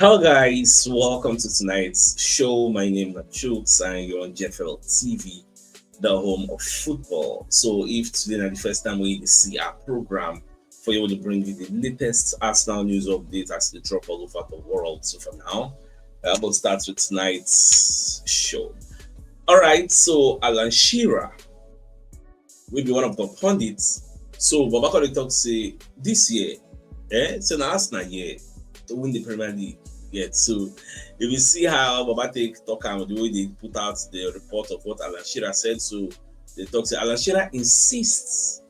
Hello guys, welcome to tonight's show. My name is CHUKS and you're on JFL TV, the home of football. So if today is the first time we see our program, for you to bring you the latest Arsenal news updates as they drop all over the world. So for now, we'll start with tonight's show. Alright, so Alan Shearer will be one of the pundits. So Babakari talk say this year, so now Arsenal year to win the Premier League. Yet. So if you see how Baba take talk and the way they put out the report of what Alan Shearer said, so they talk say Alan Shearer insists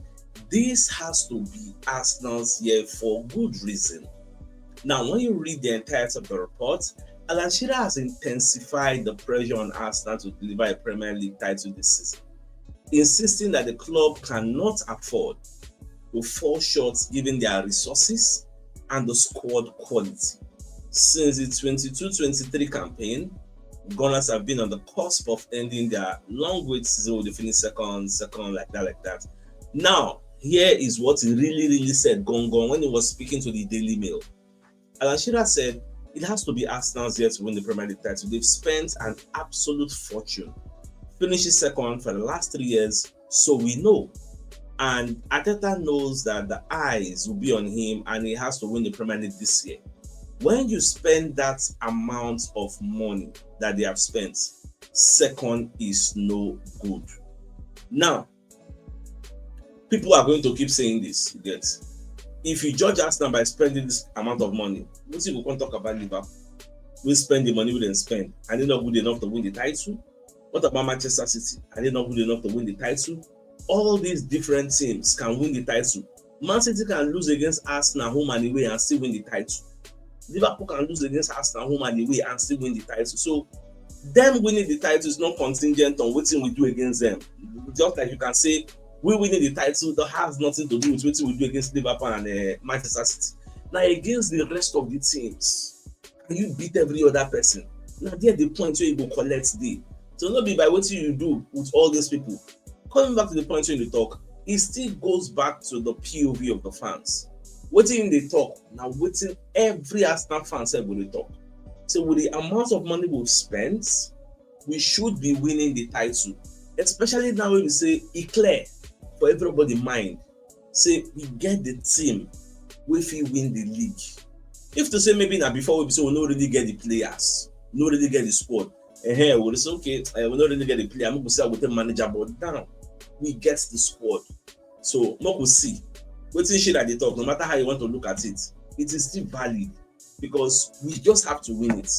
this has to be Arsenal's year for good reason. Now, when you read the entirety of the report, Alan Shearer has intensified the pressure on Arsenal to deliver a Premier League title this season, insisting that the club cannot afford to fall short given their resources and the squad quality. Since the 22-23 campaign, Gunners have been on the cusp of ending their long wait season with the finish second, like that. Now, here is what he really said Gong when he was speaking to the Daily Mail. Alan Shearer said, it has to be Arsenal's year to win the Premier League title. They've spent an absolute fortune, finishing second for the last 3 years, so we know. And Arteta knows that the eyes will be on him and he has to win the Premier League this year. When you spend that amount of money that they have spent, second is no good. Now, people are going to keep saying this. If you judge Arsenal by spending this amount of money, what if we can't talk about Liverpool? We spend the money we didn't spend, and they're not good enough to win the title. What about Manchester City? Are they not good enough to win the title? All these different teams can win the title. Man City can lose against Arsenal home and away and still win the title. Liverpool can lose against Arsenal home and away and still win the title. So them winning the title is not contingent on what we do against them. Just like you can say, we winning the title that has nothing to do with what we do against Liverpool and Manchester City. Now against the rest of the teams, can you beat every other person? Now there the point where you go collect the. So not be by what you do with all these people. Coming back to the point where you talk, it still goes back to the POV of the fans. Waiting they talk now, waiting every Arsenal fan said will they talk. So with the amount of money we've spent, we should be winning the title. Especially now when we say it clear for everybody mind. Say we get the team, if we win the league. If to say maybe now before we say we don't really get the players, we don't really get the squad. We'll say okay, we don't really get the player. I'm going to say with the manager, but now we get the squad. So no we'll see. Waiting shit at the talk, no matter how you want to look at it, it is still valid because we just have to win it.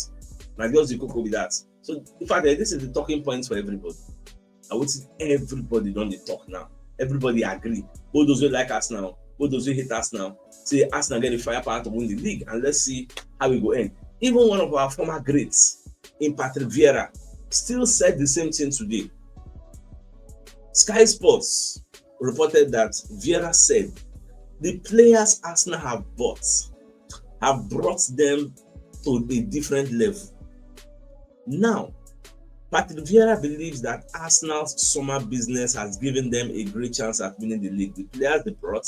Now just the cocoa with that. So in fact, this is the talking points for everybody. I would say everybody don't they talk now. Everybody agree. Both those who like us now, both those who hate us now, say Arsenal get the firepower to win the league, and let's see how we go end. Even one of our former greats, in Patrick Vieira, still said the same thing today. Sky Sports reported that Vieira said the players Arsenal have brought them to a different level. Now, Patrick Vieira believes that Arsenal's summer business has given them a great chance at winning the league. The players they brought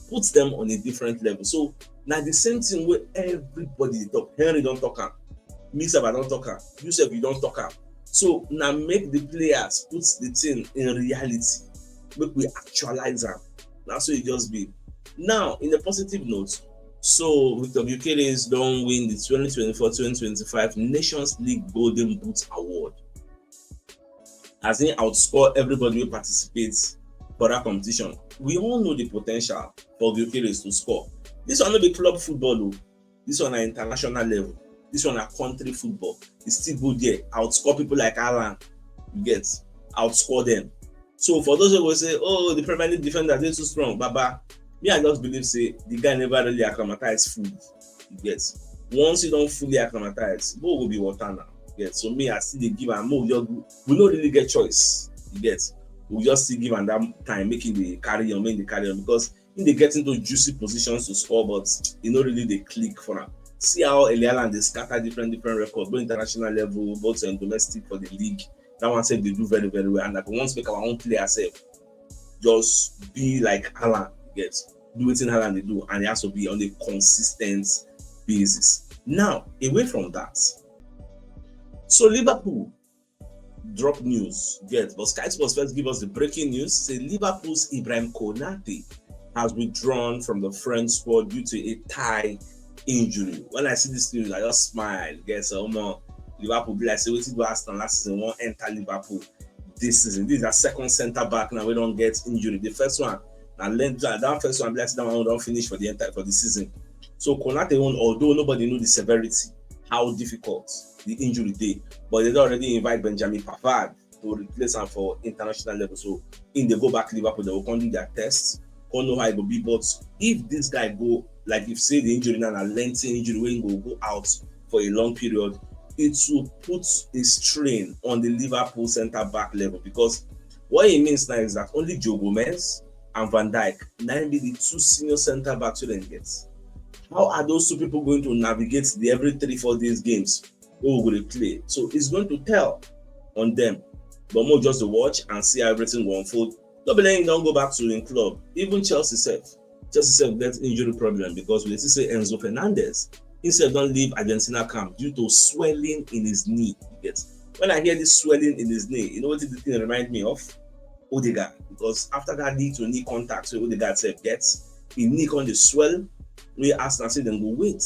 puts them on a different level. So now the same thing where everybody talk. Henry don't talk am, Misaba don't talk am, Yusuf you don't talk am. So now make the players put the thing in reality. Make we actualize them. Now so it just be. Now, in a positive note, so Viktor Gyokeres don't win the 2024-2025 Nations League Golden Boot Award. As he outscore everybody who participates for that competition. We all know the potential for Gyokeres to score. This one not be club football, though. This one at international level. This one at country football. It's still good there. Outscore people like Alan. You get outscore them. So for those who will say, oh, the Premier League defender is too strong, Baba. Me, I just believe say the guy never really acclimatized fully. You get once you don't fully acclimatize, both will be water now. You get so me, I still give and more. We don't really get choice. You get we just still give and that time making the carry on, because in they get into juicy positions to score, but you know really they click for them. See how Elialand they scatter different records, both international level, both domestic for the league. That one said they do very well, and like we want to make our own player ourselves. Just be like Alan. Yes, do it in Haaland they do, and it has to be on a consistent basis. Now, away from that, so Liverpool drop news, but Sky Sports first give us the breaking news. Say Liverpool's Ibrahim Konate has withdrawn from the French squad due to a thigh injury. When I see this news, I just smile. Guess Liverpool be like, say, what did Arsenal last season? Won't enter Liverpool this season. This is our second centre back now. We don't get injury. The first one, and that first one, that one don't finish for the season. So Konate, although nobody knew the severity, how difficult the injury day, but they already invite Benjamin Pavard to replace him for international level. So in the go back Liverpool, they will come do their tests, don't know how it will be. But if this guy go, like if say the injury now, a lengthy injury when he will go out for a long period, it will put a strain on the Liverpool centre back level, because what it means now is that only Joe Gomez and Van Dijk now be the two senior centre backs who then get. How are those two people going to navigate the every 3-4 days games? Who will play? So it's going to tell on them. But more just to watch and see how everything will unfold. Don't be letting them go back to the club. Even Chelsea gets injury problem, because we see say Enzo Fernandez instead don't leave Argentina camp due to swelling in his knee. When I hear this swelling in his knee, you know what the thing remind me of? Odegaard, because after that knee to knee contact, so Odegaard said gets his knee on the swell. We ask and say then go wait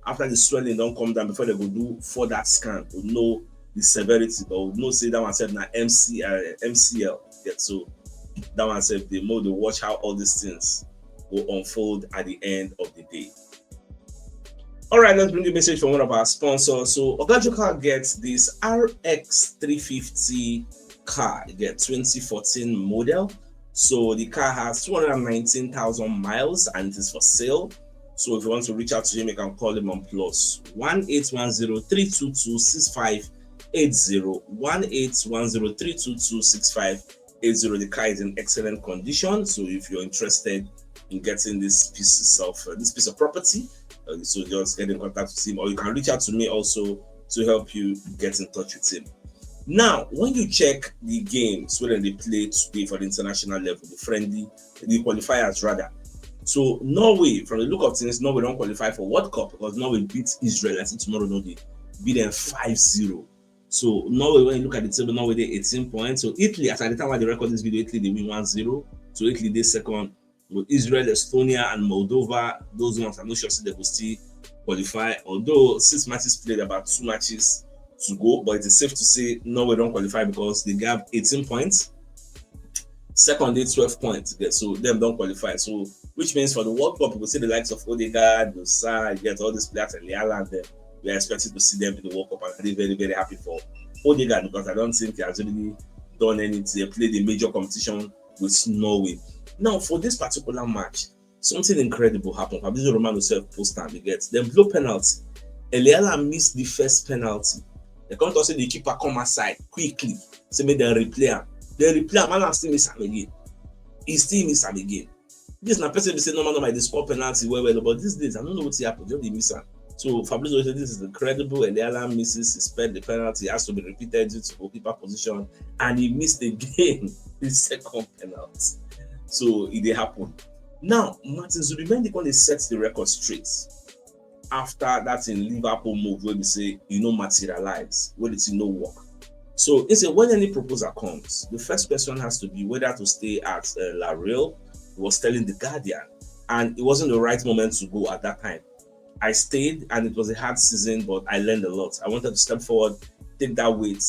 after the swelling don't come down before they go do further scan to know the severity, but we know say that one said now MCL. So that one said they watch how all these things will unfold at the end of the day. All right, let's bring the message from one of our sponsors. So Oga gets this RX 350 car, it gets 2014 model. So the car has 219,000 miles and it is for sale. So if you want to reach out to him, you can call him on plus 1-810-322-6580, 1-810-322-6580. The car is in excellent condition. So if you're interested in getting this piece of property, so just get in contact with him, or you can reach out to me also to help you get in touch with him. Now, when you check the games where they play today for the international level, the qualifiers rather. So Norway, from the look of things, Norway don't qualify for World Cup because Norway beat Israel. I think tomorrow they beat them 5-0. So Norway, when you look at the table, Norway they 18 points. So Italy, at the time when they record this video, Italy they win 1-0. So Italy they second. With Israel, Estonia, and Moldova, those ones I'm not sure they will still qualify. Although 6 matches played, about 2 matches to go, but it is safe to say Norway don't qualify because they have 18 points. Second day 12 points. So them don't qualify. So which means for the World Cup, we will see the likes of Odegaard, Dosa, get all these players and Liala there. We are expecting to see them in the World Cup, and I'm very, very happy for Odegaard because I don't think he has really done anything. He played a major competition with Norway. Now, for this particular match, something incredible happened. Fabrizio Romano self-posted and gets them blow penalty. Eliala missed the first penalty. They can't say the keeper come aside quickly. So make them replay him. They replay him and still miss him again. He still miss him again. This is not person be say no, they score penalty well, but these days I don't know what's happened. Just they miss him. So Fabrizio said this is incredible. Eliala misses, he spent the penalty, it has to be repeated due to goalkeeper position, and he missed again the second penalty. So it did happen. Now, Martin Zubimendi going to set the record straight after that in Liverpool move where we say, materialize, where did work. So it's when any proposal comes, the first question has to be whether to stay at La Real. He was telling the Guardian, and it wasn't the right moment to go at that time. I stayed, and it was a hard season, but I learned a lot. I wanted to step forward, take that weight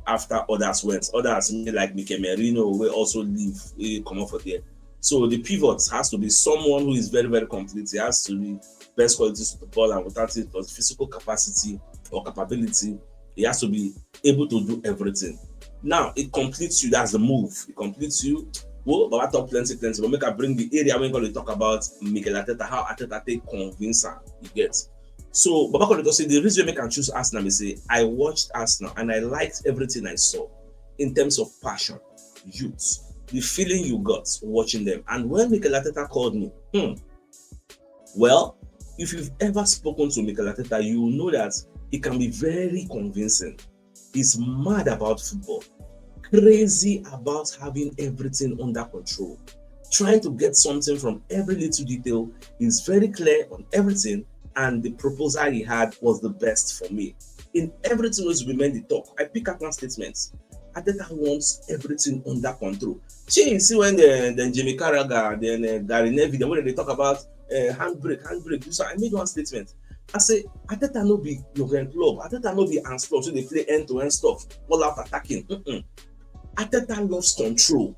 after others went. Others like Mikel Merino will also leave, come off of there. So the pivot has to be someone who is very, very complete. He has to be best qualities to the ball, and without it, plus physical capacity or capability, he has to be able to do everything. Now it completes you. That's the move. It completes you. Well, but I talk plenty. But make I bring the area we're going to talk about Mikel Arteta, how Arteta take convince her. You get. So, Baba Koleto say the reason I can choose Arsenal is say I watched Arsenal and I liked everything I saw in terms of passion, youth, the feeling you got watching them. And when Mikel Arteta called me, well, if you've ever spoken to Mikel Arteta, you will know that he can be very convincing. He's mad about football, crazy about having everything under control, trying to get something from every little detail. He's very clear on everything, and the proposal he had was the best for me. In everything was Zubimendi talk, I pick up one statement. Ateta wants everything under control. See when the Jimmy Carragher, then Gary Neville, when they talk about handbrake. So I made one statement. I say, Ateta no be Jurgen Klopp. Ateta no be Hans Klopp. So they play end-to-end stuff, all out attacking. Ateta loves control.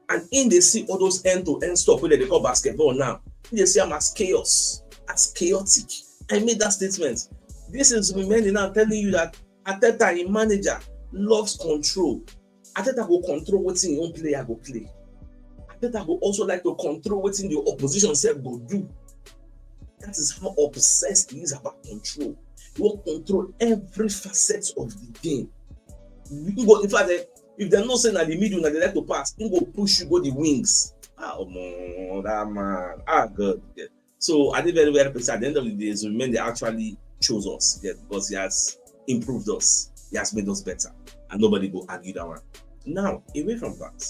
And in they see all those end-to-end stuff where they call basketball now, they see them as chaos, as chaotic. I made that statement. This is Zubimendi now telling you that Ateta, a manager, loves control. Ateta will control what's in your own player go play. Ateta will also like to control what's in the opposition self go do. That is how obsessed he is about control. He will control every facet of the game. In fact, if they're not saying that the middle, that they like to pass, he will push you go the wings. Oh man, that man. God. Yeah. So I did very well. At the end of the day, Zubimendi actually chose us, because he has improved us. He has made us better, and nobody will argue that one. Now, away from that,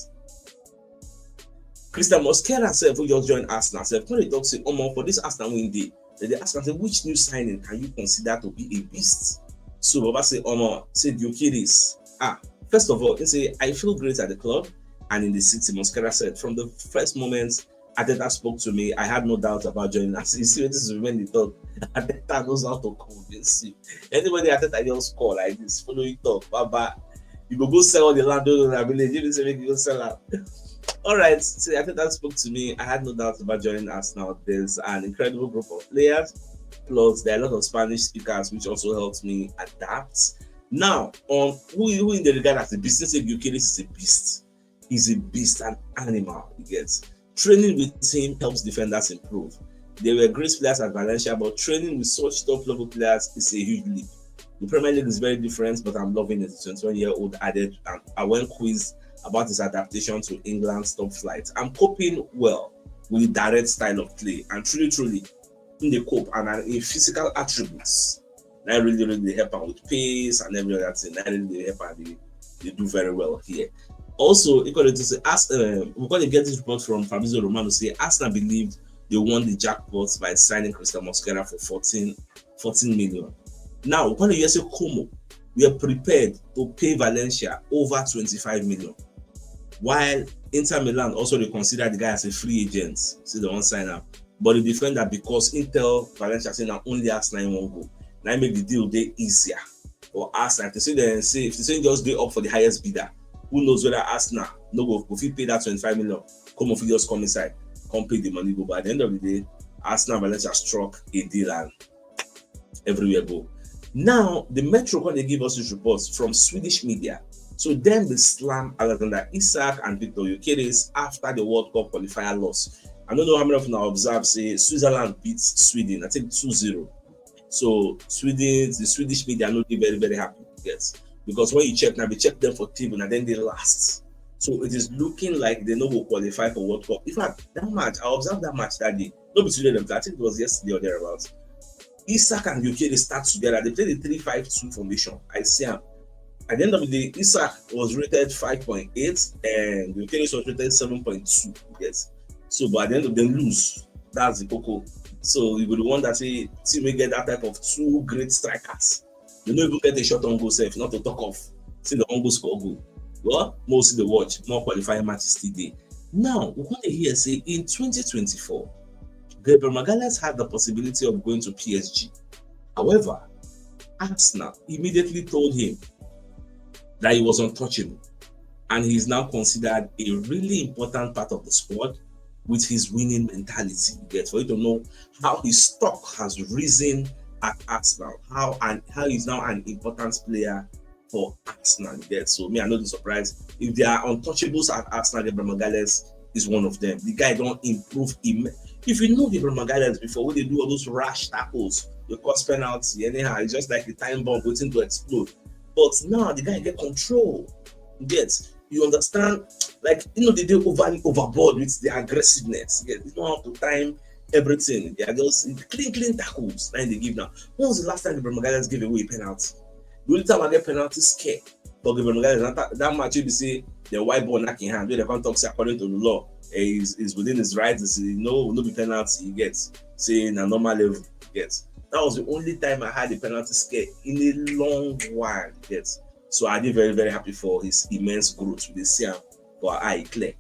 Cristhian Mosquera who just joined Arsenal, when they talk say, for this Arsenal win day, they ask him, which new signing can you consider to be a beast? So Baba say, say Gyokeres. First of all, he say, I feel great at the club and in the city. Mosquera said, from the first moment Ateta spoke to me, I had no doubt about joining us. You see, this is when they talk. Ateta knows how to convince you. Anybody Ateta just call like this, follow you talk, Baba. You go sell all the land in the village. You say make you go sell out. All right, so Ateta spoke to me. I had no doubt about joining us now. There's an incredible group of players. Plus, there are a lot of Spanish speakers, which also helps me adapt. Now, on who in the regard as a beast, say Gyokeres is a beast. He's a beast, an animal. He gets. Training with him helps defenders improve. They were great players at Valencia, but training with such top-level players is a huge leap. The Premier League is very different, but I'm loving it. 21-year-old added, and I went quizzed about his adaptation to England's top flight. I'm coping well with the direct style of play, and truly, in the cope and in physical attributes, that really help him with pace and every other thing. That really help him. They do very well here. Also, equally to say, we're going to get this report from Fabrizio Romano say Arsenal believed they won the jackpot by signing Cristhian Mosquera for 14 million. Now, we're going to hear say Como, we are prepared to pay Valencia over 25 million. While Inter Milan also they consider the guy as a free agent, so they won't sign up. But they defend that because Valencia say now only Arsenal in one goal. Now make the deal day easier for Arsenal. If they say just day up for the highest bidder, who knows whether Arsenal no go if you pay that 25 million, come if you just come inside, come pay the money go. But at the end of the day, Arsenal Valencia struck a deal and everywhere go. Now the Metro when they give us this reports from Swedish media. So then they slam Alexander Isak and Viktor Gyokeres after the World Cup qualifier loss. I don't know how many of you now observe say Switzerland beats Sweden. I think 2-0. So the Swedish media are not very, very happy. Yes. Because when you check now, they check them for table and then they last. So it is looking like they no will qualify for World Cup. In fact, that match, I observed that match that day. Not between them, I think it was yesterday or thereabouts. Isak and Gyokeres start together. They play the 3-5-2 formation. I see them. At the end of the day, Isak was rated 5.8 and Gyokeres was rated 7.2. Yes. So, but at the end of the day, lose. That's the cocoa. So you will the one that say team will get that type of two great strikers. You don't even get a shot on goal safe, not to talk of see the on goal score goal. Well, most of the watch, more qualifying matches today. Now, we want to hear say in 2024, Gabriel Magalhaes had the possibility of going to PSG. However, Arsenal immediately told him that he was untouchable, and he is now considered a really important part of the squad with his winning mentality. For you to know how his stock has risen at Arsenal, how he's now an important player for Arsenal. So me, I'm not surprised if there are untouchables at Arsenal. Gabriel Magalhaes is one of them. The guy don't improve him. If you know Gabriel Magalhaes before, when they do all those rash tackles, the cost penalty, anyhow, it's just like a time bomb waiting to explode. But now the guy get control. You understand? Like, they do overboard with the aggressiveness. You know how to time everything. They are just clean tackles. And they give now. When was the last time Gabriel Magalhaes gave away a penalty? The only time I get penalty scared. But Gabriel Magalhaes, that match you see the white ball knocking hand, where the can't talk according to the law. Is within his rights. No be penalty he gets. Say in a normal level he gets. That was the only time I had a penalty scare in a long while. Yes. So I did very, very happy for his immense growth with the CM for our eye clear.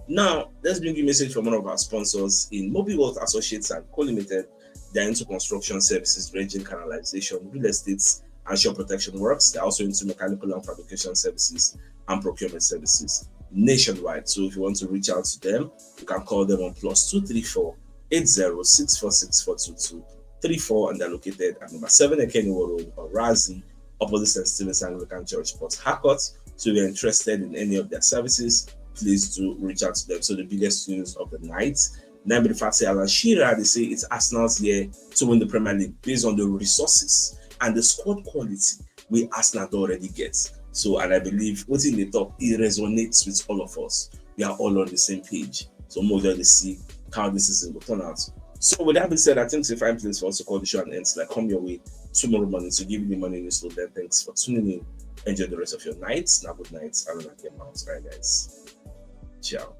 Now, let's bring you a message from one of our sponsors in Mobile World Associates and Co Limited. They're into construction services, dredging, canalization, real estate, and shore protection works. They're also into mechanical and fabrication services and procurement services nationwide. So if you want to reach out to them, you can call them on +234 8064642234, and they're located at number 7 Ekeniwo Road, or Razi, opposite St. Stephen's Anglican Church, Port Harcourt. So if you're interested in any of their services, please do reach out to them. So the biggest news of the night, Nabil Fatih Alan Shearer, they say it's Arsenal's year to win the Premier League based on the resources and the squad quality we Arsenal already get. So, and I believe what's in the top, it resonates with all of us. We are all on the same page. So more than to see how this season will turn out. So with that being said, I think it's a fine place for us to call the show and end. Like, come your way tomorrow morning to give you the money in this. So then thanks for tuning in. Enjoy the rest of your night. Now good night. I don't know, get out. All right, guys. Ciao.